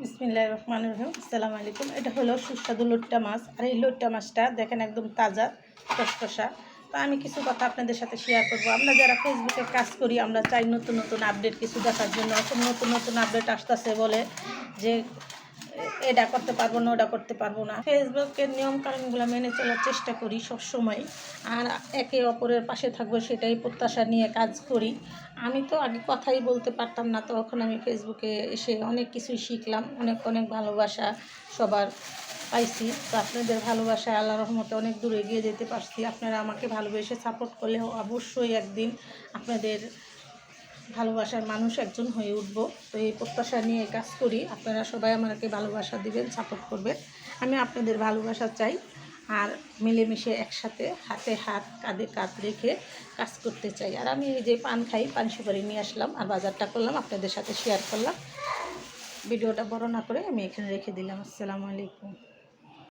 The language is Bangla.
বিসমিল্লাহির রহমানির রহিম। আসসালামু আলাইকুম। এটা হলো সুস্বাদু লইট্টা মাছ। আর এই লইট্টা মাছটা দেখেন একদম তাজা টসটসা। তো আমি কিছু কথা আপনাদের সাথে শেয়ার করব। আমরা যারা ফেসবুকে কাজ করি আমরা চাই নতুন নতুন আপডেট কিছু দেখার জন্য। এখন নতুন নতুন আপডেট আসতেছে বলে যে এটা করতে পারবো না, ওটা করতে পারবো না। ফেসবুকের নিয়মকানুনগুলো মেনে চলার চেষ্টা করি সবসময়। আর একে অপরের পাশে থাকবো সেটাই প্রত্যাশা নিয়ে কাজ করি। আমি তো আগে কথাই বলতে পারতাম না, তখন আমি ফেসবুকে এসে অনেক কিছুই শিখলাম, অনেক অনেক ভালোবাসা সবার পাইছি। তো আপনাদের ভালোবাসায় আল্লাহর রহমতে অনেক দূরে এগিয়ে যেতে পারছি। আপনারা আমাকে ভালোবেসে সাপোর্ট করলে অবশ্যই একদিন আপনাদের ভালোবাসার মানুষ একজন হয়ে উঠব। তো এই প্রত্যাশা নিয়ে কাজ করি। আপনারা সবাই আমাকে ভালোবাসা দিবেন, সাপোর্ট করবেন। আমি আপনাদের ভালোবাসা চাই। আর মিলেমিশে একসাথে হাতে হাত কাঁধে কাঁধ রেখে কাজ করতে চাই। আর আমি এই যে পান খাই, পান সুপারি নিয়ে আসলাম আর বাজারটা করলাম, আপনাদের সাথে শেয়ার করলাম। ভিডিওটা বড় না করে আমি এখানে রেখে দিলাম। আসসালামু আলাইকুম।